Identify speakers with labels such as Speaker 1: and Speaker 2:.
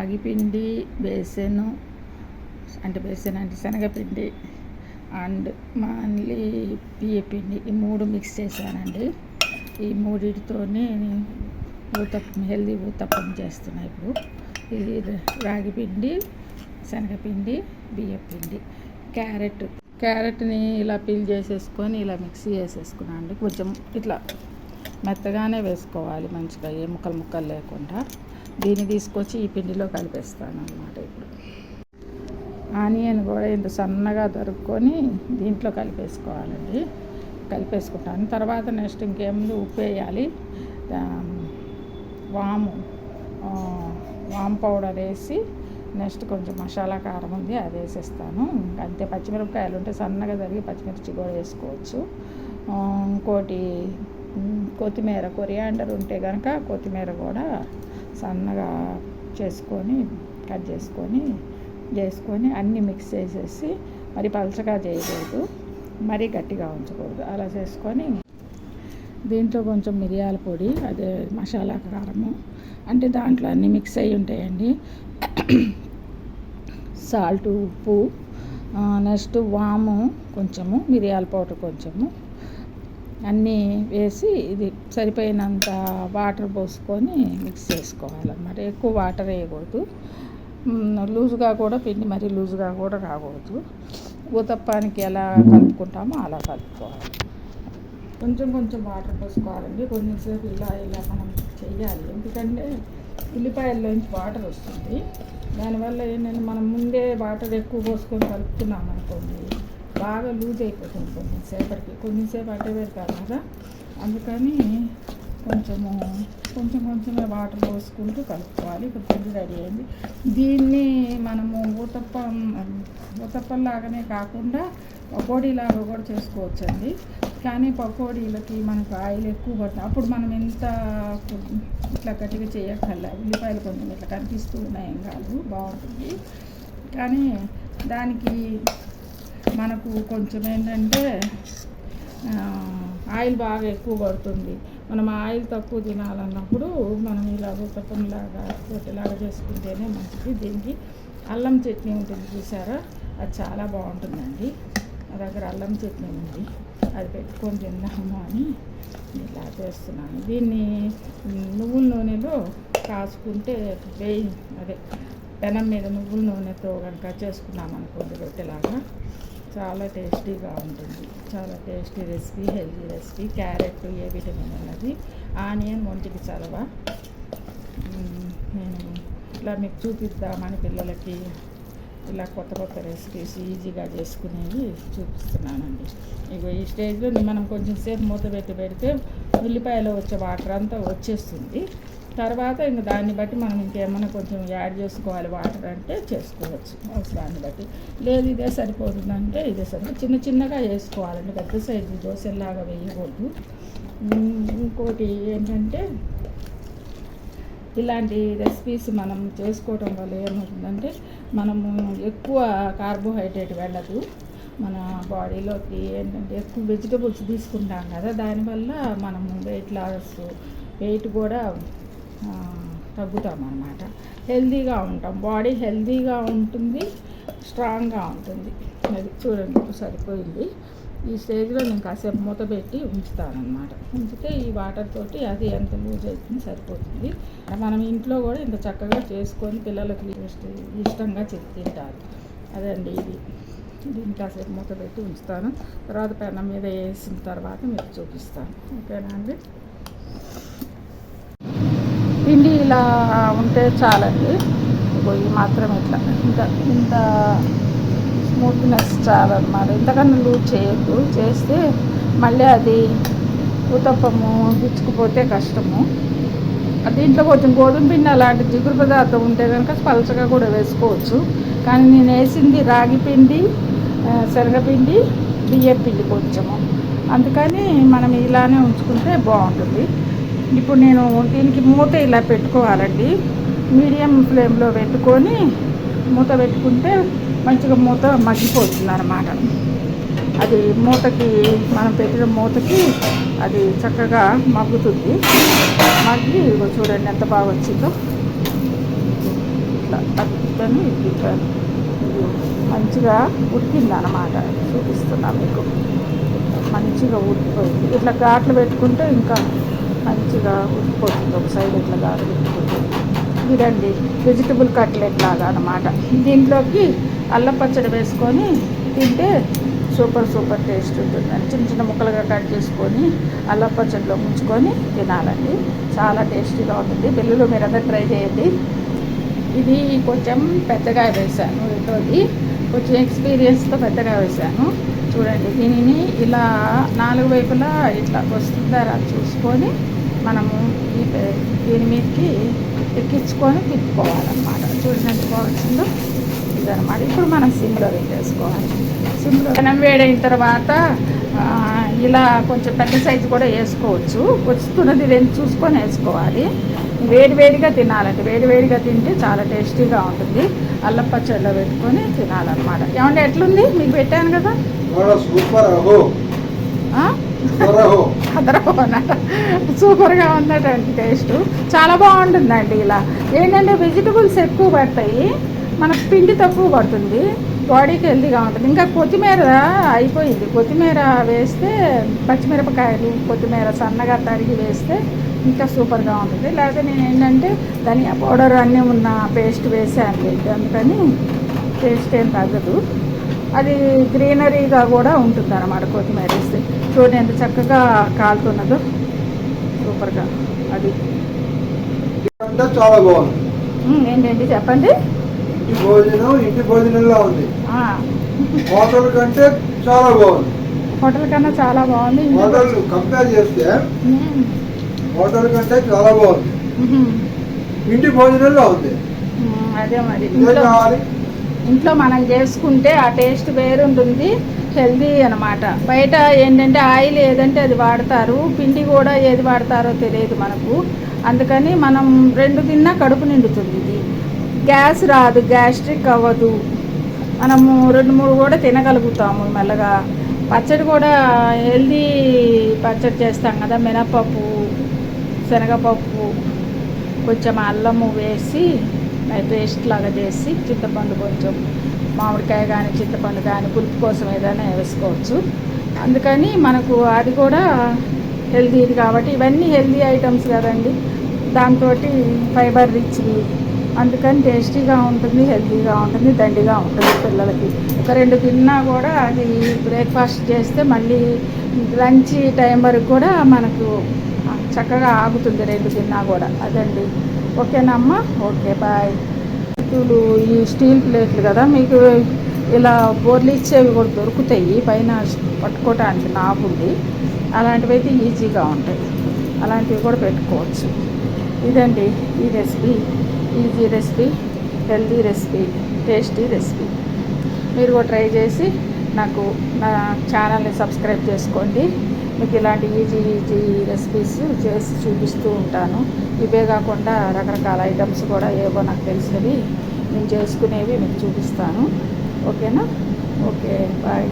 Speaker 1: రాగి పిండి, బేసన్ అంటే శనగపిండి అండ్ మళ్ళీ బియ్య పిండి ఈ 3 మిక్స్ చేశానండి. ఈ మూడిటితోనే హెల్దీ ఊతప్పం చేస్తున్నా. ఇప్పుడు ఇది రాగి పిండి, శనగపిండి, బియ్య పిండి, క్యారెట్ని ఇలా పీల్ చేసేసుకొని ఇలా మిక్సీ చేసేసుకున్నాను అండి. కొంచెం ఇట్లా మెత్తగానే వేసుకోవాలి, మంచిగా ఏ ముక్కలు లేకుండా. దీన్ని తీసుకొచ్చి ఈ పిండిలో కలిపేస్తాను అన్నమాట. ఇప్పుడు ఆనియన్ కూడా ఇంత సన్నగా దొరుకుని దీంట్లో కలిపేసుకుంటాను. తర్వాత నెక్స్ట్ ఇంకేముంది, ఉప్పు వేయాలి, వాము పౌడర్ వేసి, నెక్స్ట్ కొంచెం మసాలా కారం ఉంది అది వేసేస్తాను. అంతే. పచ్చిమిరపకాయలు ఉంటే సన్నగా తరిగి పచ్చిమిర్చి కూడా వేసుకోవచ్చు. ఇంకోటి కొత్తిమీర, కొరియాండర్ ఉంటే కనుక కొత్తిమీర కూడా సన్నగా కట్ చేసుకొని అన్నీ మిక్స్ చేసేసి, మరి పలచగా చేయకూడదు, మరీ గట్టిగా ఉంచకూడదు. అలా చేసుకొని దీంట్లో కొంచెం మిరియాల పొడి, అదే మసాలా కారము, అంటే దాంట్లో అన్నీ మిక్స్ అయ్యి ఉంటాయండి. సాల్ట్, ఉప్పు, నెక్స్ట్ వాము కొంచెము, మిరియాల పౌడర్ కొంచెము అన్నీ వేసి ఇది సరిపోయినంత వాటర్ పోసుకొని మిక్స్ చేసుకోవాలన్నమాట. ఎక్కువ వాటర్ వేయకూడదు, లూజుగా కూడా పిండి మరీ లూజుగా కూడా రాకూడదు. ఊతప్పానికి ఎలా కలుపుకుంటామో అలా కలుపుకోవాలి. కొంచెం వాటర్ పోసుకోవాలండి. కొంచెంసేపు ఇలా మనం చెయ్యాలి. ఎందుకంటే ఉల్లిపాయల్లోంచి వాటర్ వస్తుంది. దానివల్ల ఏంటంటే మనం ముందే వాటర్ ఎక్కువ పోసుకొని కలుపుకున్నాం అనుకోండి, బాగా లూజ్ అయిపోతుంది కొంచెంసేపు అట్టే పెడతారు కదా. అందుకని కొంచెమే వాటర్ పోసుకుంటూ కలుపుకోవాలి. ఇప్పుడు పిండి రెడీ అయింది. దీన్ని మనము ఊతప్పం లాగానే కాకుండా పకోడీలాగా కూడా చేసుకోవచ్చండి. కానీ పకోడీలకి మనకు ఆయిల్ ఎక్కువ పడుతుంది. అప్పుడు మనం ఎంత ఇట్లా గట్టిగా చేయక్కర్లే. ఉల్లిపాయలు కొంచెం ఇట్లా కనిపిస్తూ ఉన్నాయేం కాదు, బాగుంటుంది. కానీ దానికి మనకు కొంచెం ఏంటంటే ఆయిల్ బాగా ఎక్కువ పడుతుంది. మనం ఆయిల్ తక్కువ తినాలన్నప్పుడు మనం ఇలా ఊతప్పంలాగా రొట్టెలాగా చేసుకుంటేనే మంచిది. దీనికి అల్లం చట్నీ ఉంటుంది చూసారా, అది చాలా బాగుంటుందండి. నా దగ్గర అల్లం చట్నీ ఉంది, అది పెట్టుకొని తిందాము అని ఇలా చేస్తున్నాను. దీన్ని నువ్వుల నూనెలో కాచుకుంటే పెనం మీద నువ్వుల నూనెతో కనుక చేసుకున్నాం అనుకోండి రొట్టెలాగా, చాలా టేస్టీగా ఉంటుంది. చాలా tasty recipe, healthy recipe. Carrot ఏ విటమిన్ ఉన్నది, ఆనియన్ ఒంటికి చలవ. నేను ఇలా మీకు చూపిద్దామని పిల్లలకి ఇలా కొత్త రెసిపీస్ ఈజీగా చేసుకునేవి చూపిస్తున్నానండి. ఇక ఈ స్టేజ్లో మనం కొంచెం సేపు మూత పెడితే ఉల్లిపాయలో వచ్చే వాటర్ అంతా వచ్చేస్తుంది. తర్వాత ఇంక దాన్ని బట్టి మనం ఇంకేమైనా కొంచెం యాడ్ చేసుకోవాలి వాటర్ అంటే చేసుకోవచ్చు అవసరాన్ని బట్టి. లేదు ఇదే సరిపోతుందంటే ఇదే చిన్నగా వేసుకోవాలండి, పెద్ద సైజు దోశలాగా వేయకూడదు. ఇంకోటి ఏంటంటే ఇలాంటి రెసిపీస్ మనం చేసుకోవటం వల్ల ఏమవుతుందంటే మనము ఎక్కువ కార్బోహైడ్రేట్ వెళ్ళదు మన బాడీలోకి. ఏంటంటే ఎక్కువ వెజిటబుల్స్ తీసుకుంటాం కదా, దానివల్ల మనము వెయిట్ కూడా తగ్గుతాం అన్నమాట. హెల్తీగా ఉంటాం, బాడీ హెల్తీగా ఉంటుంది, స్ట్రాంగ్గా ఉంటుంది. అది చూడండి ఇప్పుడు సరిపోయింది. ఈ స్టేజ్లో నేను కాసేపు మూత పెట్టి ఉంచుతానమాట. ఉంచితే ఈ వాటర్ తోటి అది ఎంత లూజ్ అవుతుంది సరిపోతుంది. మనం ఇంట్లో కూడా ఇంత చక్కగా చేసుకొని పిల్లలకి ఇష్టంగా తింటారు. అదండి ఇది. దీన్ని కాసేపు మూత పెట్టి ఉంచుతాను. తర్వాత పెనం మీద వేసిన తర్వాత మీకు చూపిస్తాను. ఓకేనా అండి. పిండి ఇలా ఉంటే చాలండి. ఈ మాత్రం ఇట్లా ఇంత స్మూత్నెస్ చాలన్నమాట. ఇంతకన్నా లూజ్ చేయొద్దు, చేస్తే మళ్ళీ అది ఊతప్పము గుచ్చుకుపోతే కష్టము. దీంట్లో కొంచెం గోధుమ పిండి అలాంటి జిగురు పదార్థం ఉంటే కనుక పలచగా కూడా వేసుకోవచ్చు. కానీ నేను వేసింది రాగి పిండి, శనగపిండి, బియ్యం పిండి కొంచెము, అందుకని మనం ఇలానే ఉంచుకుంటే బాగుంటుంది. ఇప్పుడు నేను దీనికి మూత ఇలా పెట్టుకోవాలండి. మీడియం ఫ్లేమ్లో పెట్టుకొని మూత పెట్టుకుంటే మంచిగా మూత మగ్గిపోతుంది అన్నమాట. అది మనం పెట్టిన మూతకి అది చక్కగా మగ్గుతుంది. మగ్గి చూడండి ఎంత బాగా వచ్చిందో. ఇట్లా అది తిప్పాను మంచిగా ఉడికిందన్నమాట. చూపిస్తున్నా మీకు, మంచిగా ఉడికిపోయింది. ఇట్లా ఘాట్లు పెట్టుకుంటే ఇంకా మంచిగా ఉడికిపోతుంది. ఒక సైడ్ ఇట్లా ఘాట్లు పెట్టుకుంటే ఇదండి వెజిటబుల్ కట్లెట్ లాగా అనమాట. దీంట్లోకి అల్లం పచ్చడి వేసుకొని తింటే సూపర్ టేస్ట్ ఉంటుందండి. చిన్న చిన్న ముక్కలుగా కట్ చేసుకొని అల్లం పచ్చడిలో ముంచుకొని తినాలండి. చాలా టేస్టీగా ఉంటుంది. పిల్లలు మీరందరూ ట్రై చేయండి. ఇది కొంచెం పెద్దగా వేసాను, రెండోది కొంచెం ఎక్స్పీరియన్స్తో పెద్దగా వేసాను. చూడండి, దీనిని ఇలా 4 వైపులా ఇట్లా వస్తుందా చూసుకొని మనము దీని మీదకి ఎక్కించుకొని తిప్పుకోవాలన్నమాట. చూడండి ఎంత బాగుంటుందో ఇదనమాట. ఇప్పుడు మనం సిమ్లో పెట్టేసుకోవాలి. సిమ్లో మనం వేడైన తర్వాత ఇలా కొంచెం పెద్ద సైజు కూడా వేసుకోవచ్చు. వస్తున్నది చూసుకొని వేసుకోవాలి. వేడివేడిగా తినాలండి. వేడివేడిగా తింటే చాలా టేస్టీగా ఉంటుంది. అల్లం పచ్చడిలో పెట్టుకొని తినాలన్నమాట. ఏమంటే ఎట్లుంది? మీకు పెట్టాను కదా, సూపర్గా ఉందటండి. టేస్ట్ చాలా బాగుంటుందండి. ఇలా ఏంటంటే వెజిటబుల్స్ ఎక్కువ పడతాయి, మనకు పిండి తక్కువ పడుతుంది, బాడీకి హెల్తీగా ఉంటుంది. ఇంకా కొత్తిమీర అయిపోయింది. కొత్తిమీర వేస్తే, పచ్చిమిరపకాయలు కొత్తిమీర సన్నగా తరిగి వేస్తే ఇంకా సూపర్గా ఉంటుంది. లేకపోతే నేను ఏంటంటే ధనియా పౌడర్ అన్నీ ఉన్న పేస్ట్ వేసాను, అందుకని టేస్ట్ ఏం తగ్గదు. అది గ్రీనరీగా కూడా ఉంటుంది అన్నమాట కొత్తిమీర వేస్తే. చూడండి ఎంత చక్కగా కాలుతున్నదో, సూపర్గా. అది
Speaker 2: చాలా బాగుంది.
Speaker 1: ఏంటండి చెప్పండి.
Speaker 2: ఇంటి భోజనంలో ఉంది. హోటల్ కంటే చాలా బాగుంది.
Speaker 1: హోటల్ కన్నా చాలా బాగుంది.
Speaker 2: హోటల్ కంపేర్ చేస్తే హోటల్ కంటే చాలా బాగుంది. ఇంటి భోజనంలో ఉంది.
Speaker 1: అదే మరి ఇంట్లో మనం చేసుకుంటే ఆ టేస్ట్ వేరుంటుంది, హెల్దీ అనమాట. బయట ఏంటంటే ఆయిల్ ఏదంటే అది వాడతారు, పిండి కూడా ఏది వాడతారో తెలియదు మనకు. అందుకని మనం 2 తిన్నా కడుపు నిండుతుంది. ఇది గ్యాస్ రాదు, గ్యాస్ట్రిక్ అవ్వదు. మనము 2-3 కూడా తినగలుగుతాము మెల్లగా. పచ్చడి కూడా హెల్దీ పచ్చడి చేస్తాం కదా, మినపప్పు, శనగపప్పు, కొంచెం అల్లము వేసి పేస్ట్ లాగా చేసి, చింతపండు కొంచెం, మామిడికాయ కానీ చింతపండు కానీ పులుపు కోసం ఏదైనా వేసుకోవచ్చు. అందుకని మనకు అది కూడా హెల్దీది కాబట్టి, ఇవన్నీ హెల్దీ ఐటమ్స్ కదండి. దాంతో ఫైబర్ రిచ్వి, అందుకని టేస్టీగా ఉంటుంది, హెల్తీగా ఉంటుంది, దండిగా ఉంటుంది. పిల్లలకి ఒక 2 తిన్నా కూడా అది బ్రేక్ఫాస్ట్ చేస్తే మళ్ళీ లంచ్ టైం వరకు కూడా మనకు చక్కగా ఆగుతుంది, 2 తిన్నా కూడా. అదండి. ఓకేనా అమ్మ? Okay, bye. ఈ స్టీల్ ప్లేట్లు కదా, మీకు ఇలా బోర్లు ఇచ్చేవి కూడా దొరుకుతాయి, పైన పట్టుకోవటానికి నాకుంది. అలాంటివి అయితే ఈజీగా ఉంటాయి, అలాంటివి కూడా పెట్టుకోవచ్చు. ఇదండి ఈ recipe. Easy recipe, healthy recipe, tasty recipe. మీరు కూడా ట్రై చేసి నాకు నా ఛానల్ని సబ్స్క్రైబ్ చేసుకోండి. మీకు ఇలాంటి ఈజీ రెసిపీస్ చేసి చూపిస్తూ ఉంటాను. ఇవే కాకుండా రకరకాల ఐటమ్స్ కూడా ఏవో నాకు తెలిసినవి నేను చేసుకునేవి మీకు చూపిస్తాను. ఓకేనా? Okay, bye.